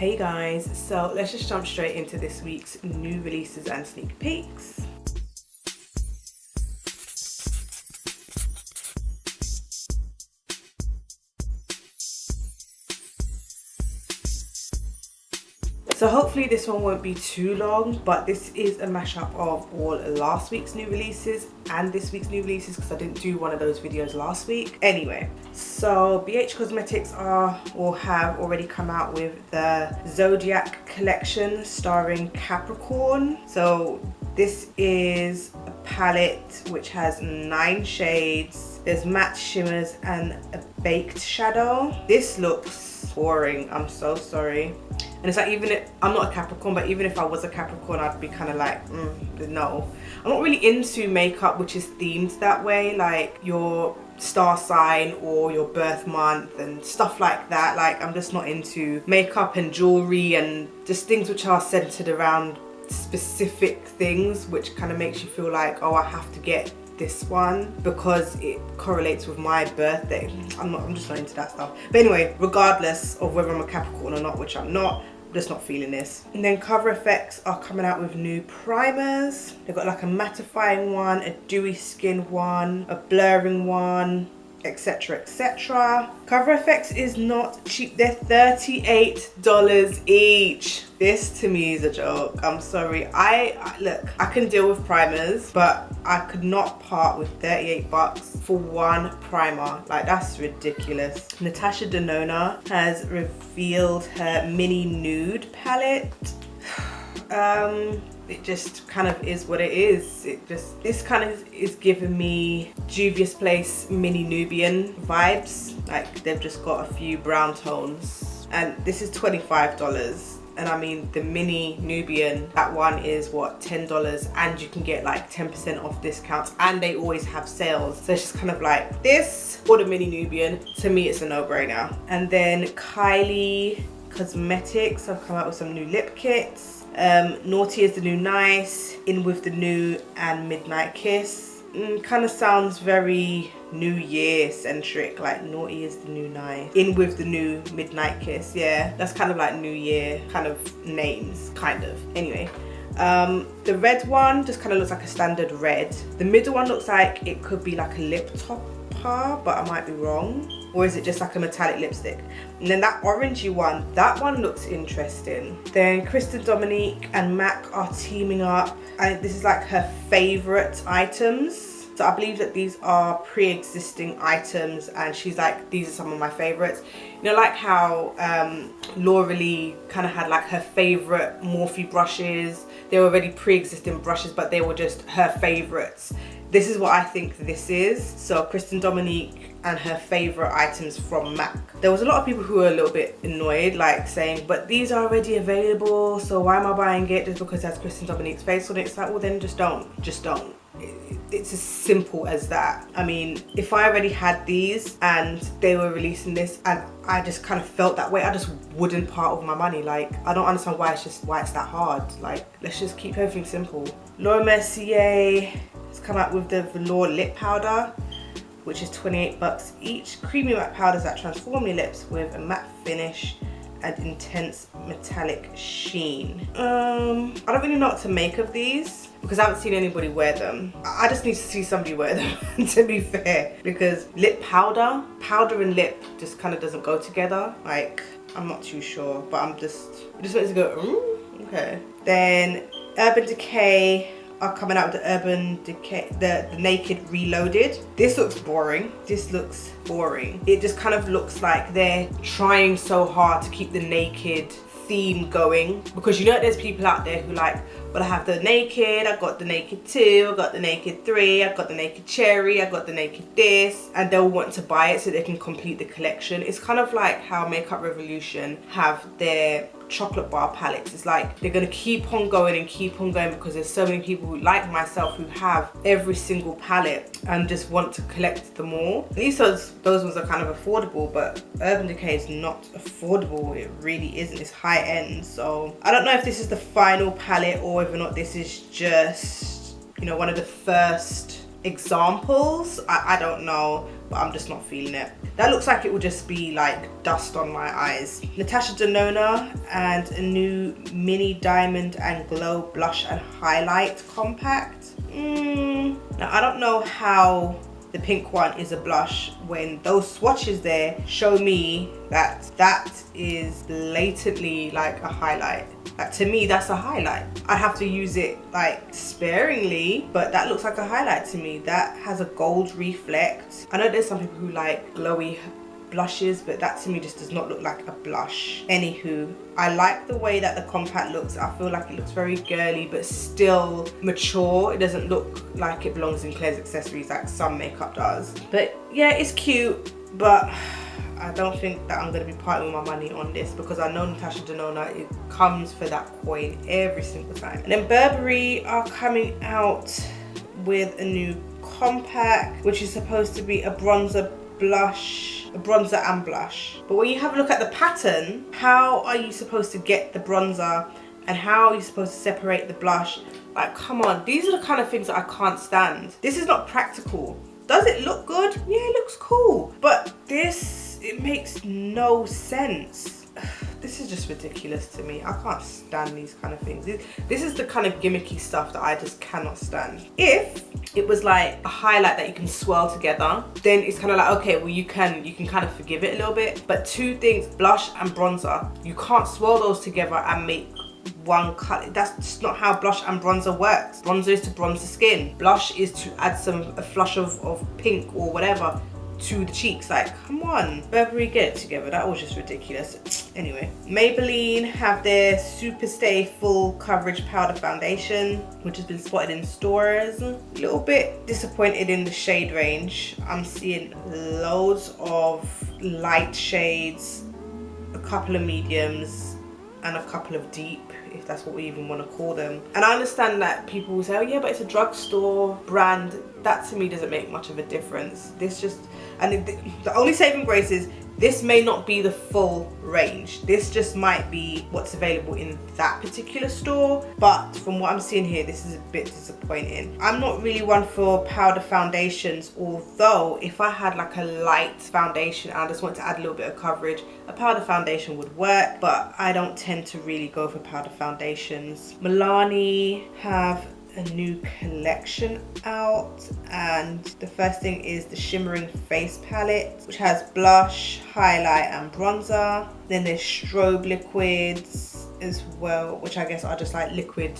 Hey guys, so let's just jump straight into this week's new releases and sneak peeks. So hopefully this one won't be too long, but this is a mashup of all last week's new releases and this week's new releases because I didn't do one of those videos last week. Anyway, so BH Cosmetics have already come out with the Zodiac collection starring Capricorn. So this is a palette which has 9 shades. There's matte shimmers and a baked shadow. This looks boring, I'm so sorry. And it's like, even if I'm not a Capricorn, but even if I was a Capricorn, I'd be kind of like, no. I'm not really into makeup which is themed that way, like your star sign or your birth month and stuff like that. Like, I'm just not into makeup and jewelry and just things which are centered around specific things, which kind of makes you feel like, oh, I have to get this one because it correlates with my birthday. I'm just not into that stuff. But anyway, regardless of whether I'm a Capricorn or not, which I'm not, I'm just not feeling this. And then Cover FX are coming out with new primers. They've got like a mattifying one, a dewy skin one, a blurring one, etc, etc. Cover FX is not cheap. They're $38 each. This to me is a joke. I'm sorry. Look, I can deal with primers, but I could not part with 38 bucks for one primer. Like, that's ridiculous. Natasha Denona has revealed her mini nude palette. It just kind of is what it is. This kind of is giving me Juvias Place mini Nubian vibes. Like, they've just got a few brown tones. And this is $25. And I mean, the mini Nubian, that one is what, $10, and you can get like 10% off discounts, and they always have sales. So it's just kind of like this or the mini Nubian. To me, it's a no-brainer. And then Kylie Cosmetics have come out with some new lip kits. Naughty is the new nice, in with the new, and midnight kiss. Kind of sounds very New Year centric, like naughty is the new nice, in with the new, midnight kiss. Yeah, that's kind of like New Year kind of names, kind of. Anyway, the red one just kind of looks like a standard red. The middle one looks like it could be like a lip topper, but I might be wrong. Or is it just like a metallic lipstick? And then that orangey one, that one looks interesting. Then Kristen Dominique and MAC are teaming up, and this is like her favorite items. So I believe that these are pre-existing items, and she's like, these are some of my favorites. You know, like how Laura Lee kind of had like her favorite Morphe brushes. They were already pre-existing brushes, but they were just her favorites. This is what I think this is. So Kristen Dominique and her favorite items from MAC. There was a lot of people who were a little bit annoyed, like saying, but these are already available, so why am I buying it just because it has Kristen Dominique's face on it? It's like, well, then just don't. It's as simple as that. I mean, if I already had these and they were releasing this and I just kind of felt that way, I just wouldn't part with my money. Like, I don't understand why it's that hard. Like, let's just keep everything simple. Laura Mercier has come out with the velour lip powder, which is 28 bucks each. Creamy matte powders that transform your lips with a matte finish and intense metallic sheen. I don't really know what to make of these because I haven't seen anybody wear them. I just need to see somebody wear them, to be fair, because lip powder and lip just kind of doesn't go together. Like, I'm not too sure, but it just makes it go, okay. Then Urban Decay are coming out with the Urban Decay, the Naked Reloaded. This looks boring. It just kind of looks like they're trying so hard to keep the naked theme going, because you know there's people out there who like, but I have the naked, I got the naked 2, I got the naked 3, I got the naked cherry, I got the naked this, and they'll want to buy it so they can complete the collection. It's kind of like how Makeup Revolution have their chocolate bar palettes. It's like they're gonna keep on going and keep on going because there's so many people who, like myself, who have every single palette and just want to collect them all. At least those ones are kind of affordable, but Urban Decay is not affordable. It really isn't. It's high end. So I don't know if this is the final palette or whether or not this is just, you know, one of the first examples. I don't know, but I'm just not feeling it. That looks like it will just be like dust on my eyes. Natasha Denona and a new Mini Diamond and Glow Blush and Highlight Compact. Now I don't know how the pink one is a blush when those swatches there show me that that is blatantly like a highlight. Like, to me, that's a highlight. I have to use it like sparingly, but that looks like a highlight to me. That has a gold reflect. I know there's some people who like glowy blushes, but that to me just does not look like a blush. Anywho, I like the way that the compact looks. I feel like it looks very girly but still mature. It doesn't look like it belongs in Claire's accessories like some makeup does. But yeah, it's cute, but I don't think that I'm going to be parting with my money on this, because I know Natasha Denona, it comes for that coin every single time. And then Burberry are coming out with a new compact, which is supposed to be a bronzer blush, a bronzer and blush. But when you have a look at the pattern, how are you supposed to get the bronzer and how are you supposed to separate the blush? Like, come on, these are the kind of things that I can't stand. This is not practical. Does it look good? Yeah, it looks cool. But this, it makes no sense. This is just ridiculous to me. I can't stand these kind of things. This is the kind of gimmicky stuff that I just cannot stand. If it was like a highlight that you can swirl together, then it's kind of like, okay, well you can kind of forgive it a little bit. But two things, blush and bronzer, you can't swirl those together and make one cut. That's just not how blush and bronzer works. Bronzer is to bronze the skin. Blush is to add a flush of pink or whatever to the cheeks. Like, come on, Burberry, get it together. That was just ridiculous. Anyway, Maybelline have their Super Stay Full Coverage Powder Foundation, which has been spotted in stores. A little bit disappointed in the shade range. I'm seeing loads of light shades, a couple of mediums, and a couple of deep, if that's what we even want to call them. And I understand that people will say, oh yeah, but it's a drugstore brand. That to me doesn't make much of a difference. This just, and the only saving grace is this may not be the full range. This just might be what's available in that particular store. But from what I'm seeing here, this is a bit disappointing. I'm not really one for powder foundations, although if I had like a light foundation and I just want to add a little bit of coverage, a powder foundation would work, but I don't tend to really go for powder foundations. Milani have a new collection out, and the first thing is the Shimmering Face Palette, which has blush, highlight and bronzer. Then there's strobe liquids as well, which I guess are just like liquid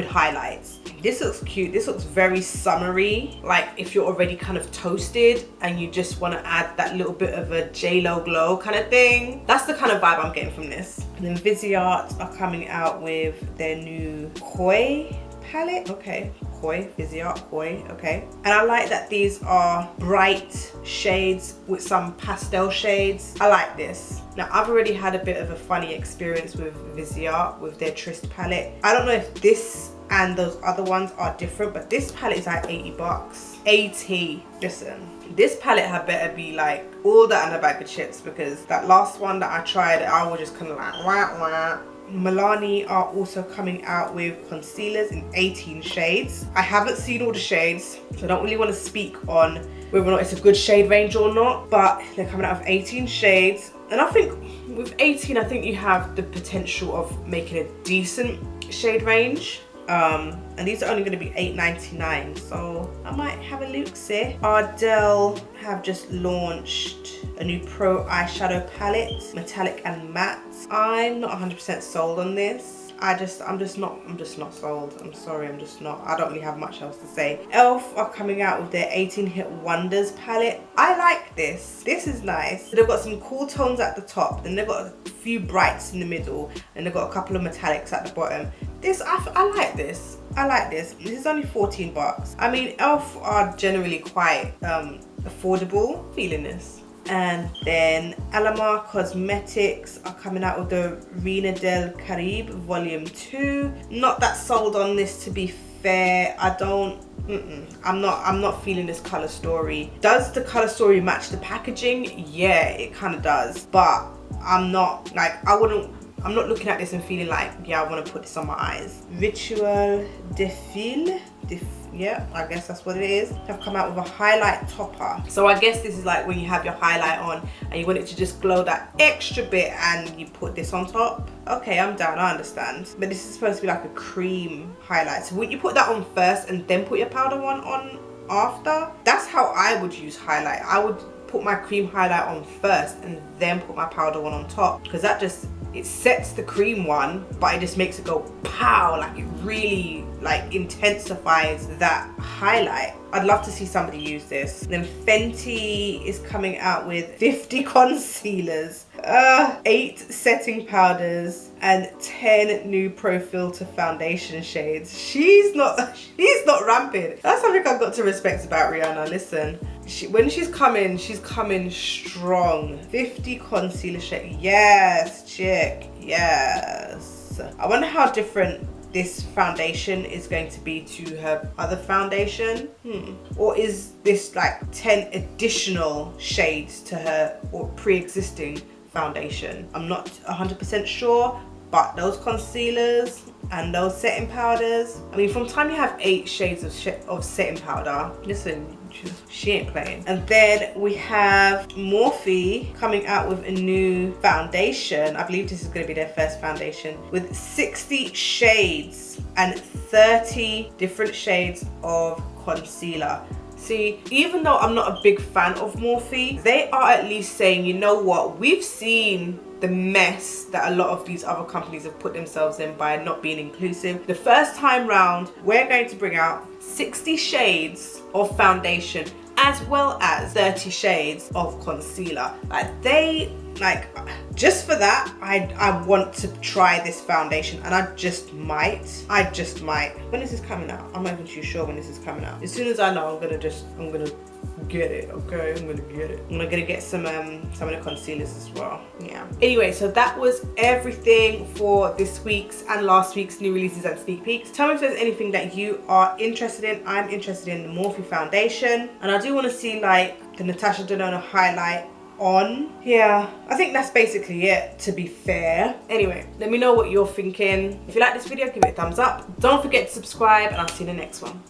highlights. This looks cute. This looks very summery, like if you're already kind of toasted and you just want to add that little bit of a J-Lo glow kind of thing. That's the kind of vibe I'm getting from this. And then Viseart are coming out with their new Koi palette. Okay, Koi, Viseart Koi, okay. And I like that these are bright shades with some pastel shades. I like this. Now, I've already had a bit of a funny experience with Viseart with their Tryst palette. I don't know if this and those other ones are different, but this palette is like 80 bucks. 80. Listen, this palette had better be like all that and a bag of chips, because that last one that I tried, I was just kind of like, wah, wah. Milani are also coming out with concealers in 18 shades. I haven't seen all the shades, so I don't really want to speak on whether or not it's a good shade range or not, but they're coming out of 18 shades. And I think with 18, I think you have the potential of making a decent shade range. And these are only going to be $8.99, so I might have a look-see. Ardell have just launched a new Pro eyeshadow palette, metallic and matte. I'm not 100% sold on this. I'm just not sold. I'm sorry, I'm just not. I don't really have much else to say. Elf are coming out with their 18 Hit Wonders palette. I like this. This is nice. They've got some cool tones at the top, then they've got a few brights in the middle, and they've got a couple of metallics at the bottom. This, I like this. I like this. This is only 14 bucks. I mean, Elf are generally quite affordable. Feeling this. And then Alamar Cosmetics are coming out with the Reina del Caribe Volume 2. Not that sold on this, to be fair. I don't, I'm not feeling this color story. Does the color story match the packaging? Yeah, it kind of does. But I'm not, like, I'm not looking at this and feeling like, yeah, I want to put this on my eyes. Ritual Défile. Yeah, I guess that's what it is. I've come out with a highlight topper. So I guess this is like when you have your highlight on and you want it to just glow that extra bit and you put this on top. Okay, I'm down, I understand. But this is supposed to be like a cream highlight. So would you put that on first and then put your powder one on after? That's how I would use highlight. I would put my cream highlight on first and then put my powder one on top, because that just, it sets the cream one, but it just makes it go pow, like it really like intensifies that highlight. I'd love to see somebody use this. Then Fenty is coming out with 50 concealers, 8 setting powders, and 10 new Pro Filter foundation shades. She's not ramping. That's something I've got to respect about Rihanna. Listen, when she's coming strong. 50 concealer shades. Yes, chick. Yes. I wonder how different this foundation is going to be to her other foundation. Or is this like 10 additional shades to her or pre-existing foundation? I'm not 100% sure, but those concealers and those setting powders, I mean, from time you have 8 shades of setting powder, listen, she ain't playing. And then we have Morphe coming out with a new foundation. I believe this is going to be their first foundation, with 60 shades and 30 different shades of concealer. See, even though I'm not a big fan of Morphe, they are at least saying, you know what, we've seen the mess that a lot of these other companies have put themselves in by not being inclusive. The first time round, we're going to bring out 60 shades of foundation as well as 30 shades of concealer. Like just for that, I want to try this foundation, and I just might. When is this coming out? I'm not even too sure when this is coming out. As soon as I know, I'm gonna get it. Okay, I'm gonna get it. I'm gonna get some of the concealers as well. Yeah. Anyway, so that was everything for this week's and last week's new releases and sneak peeks. Tell me if there's anything that you are interested in. I'm interested in the Morphe foundation, and I do want to see like the Natasha Denona highlight on. Yeah, I think that's basically it, to be fair. Anyway, let me know what you're thinking. If you like this video, give it a thumbs up. Don't forget to subscribe, and I'll see you in the next one.